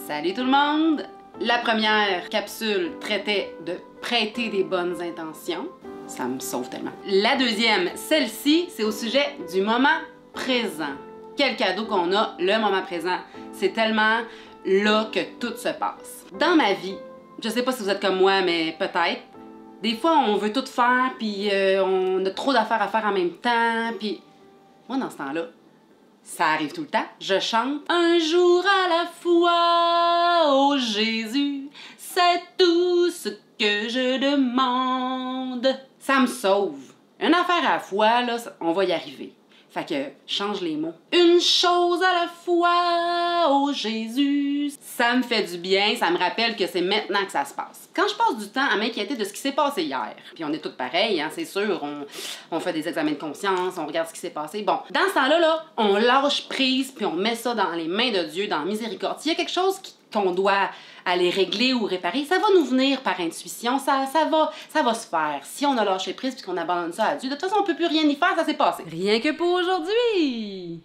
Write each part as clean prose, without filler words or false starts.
Salut tout le monde! La première capsule traitait de prêter des bonnes intentions. Ça me sauve tellement. La deuxième, celle-ci, c'est au sujet du moment présent. Quel cadeau qu'on a, le moment présent. C'est tellement là que tout se passe. Dans ma vie, je sais pas si vous êtes comme moi, mais peut-être, des fois on veut tout faire, puis on a trop d'affaires à faire en même temps, puis moi dans ce temps-là, ça arrive tout le temps. Je chante un jour à la fois, oh Jésus, c'est tout ce que je demande. Ça me sauve. Une affaire à la fois, là, on va y arriver. Fait que, change les mots. Une chose à la fois, oh Jésus. Ça me fait du bien, ça me rappelle que c'est maintenant que ça se passe. Quand je passe du temps à m'inquiéter de ce qui s'est passé hier, puis on est tous pareils, hein, c'est sûr, on fait des examens de conscience, on regarde ce qui s'est passé. Bon, dans ce temps-là, là, on lâche prise, puis on met ça dans les mains de Dieu, dans la miséricorde. S'il y a quelque chose qu'on doit aller régler ou réparer, ça va nous venir par intuition, ça va se faire. Si on a lâché prise puis qu'on abandonne ça à Dieu, de toute façon, on peut plus rien y faire, ça s'est passé. Rien que pour aujourd'hui!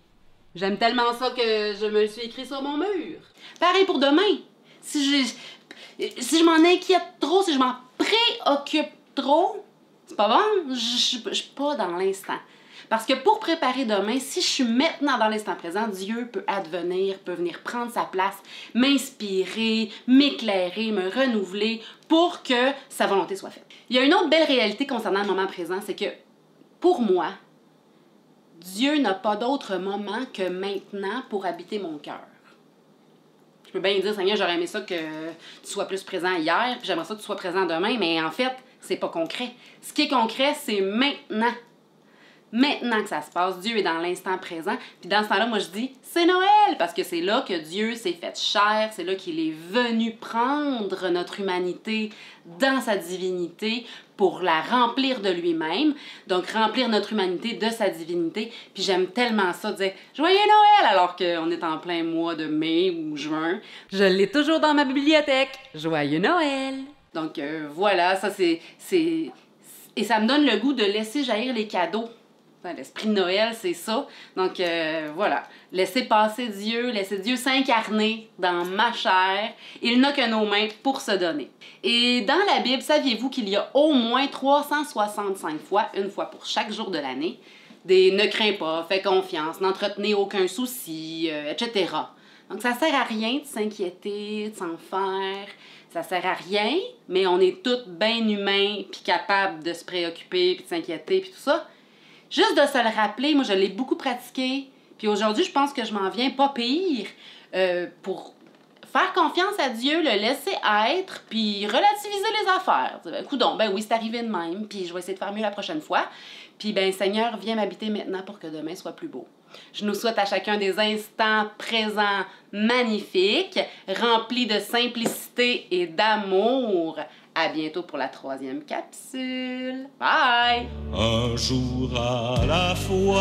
J'aime tellement ça que je me le suis écrit sur mon mur. Pareil pour demain. Si je m'en inquiète trop, si je m'en préoccupe trop, c'est pas bon, je suis pas dans l'instant. Parce que pour préparer demain, si je suis maintenant dans l'instant présent, Dieu peut advenir, peut venir prendre sa place, m'inspirer, m'éclairer, me renouveler pour que sa volonté soit faite. Il y a une autre belle réalité concernant le moment présent, c'est que pour moi, Dieu n'a pas d'autre moment que maintenant pour habiter mon cœur. Je peux bien dire, Seigneur, j'aurais aimé ça que tu sois plus présent hier, puis j'aimerais ça que tu sois présent demain, mais en fait, c'est pas concret. Ce qui est concret, c'est maintenant. Maintenant que ça se passe, Dieu est dans l'instant présent. Puis dans ce temps-là, moi je dis, c'est Noël! Parce que c'est là que Dieu s'est fait chair, c'est là qu'il est venu prendre notre humanité dans sa divinité pour la remplir de lui-même. Donc remplir notre humanité de sa divinité. Puis j'aime tellement ça, dire « Joyeux Noël! » alors qu'on est en plein mois de mai ou juin. Je l'ai toujours dans ma bibliothèque. Joyeux Noël! Donc voilà, ça c'est... Et ça me donne le goût de laisser jaillir les cadeaux. L'esprit de Noël, c'est ça. Donc, voilà. Laissez passer Dieu, laissez Dieu s'incarner dans ma chair. Il n'a que nos mains pour se donner. Et dans la Bible, saviez-vous qu'il y a au moins 365 fois, une fois pour chaque jour de l'année, des « ne crains pas »,« fais confiance »,« n'entretenez aucun souci », etc. Donc, ça sert à rien de s'inquiéter, de s'en faire. Ça sert à rien, mais on est tous bien humains puis capables de se préoccuper puis de s'inquiéter puis tout ça. Juste de se le rappeler, moi je l'ai beaucoup pratiqué, puis aujourd'hui je pense que je m'en viens pas pire pour faire confiance à Dieu, le laisser être, puis relativiser les affaires. Coudonc, ben oui, c'est arrivé de même, puis je vais essayer de faire mieux la prochaine fois. Puis ben Seigneur, viens m'habiter maintenant pour que demain soit plus beau. Je nous souhaite à chacun des instants présents magnifiques, remplis de simplicité et d'amour. À bientôt pour la 3e capsule. Bye! Un jour à la fois.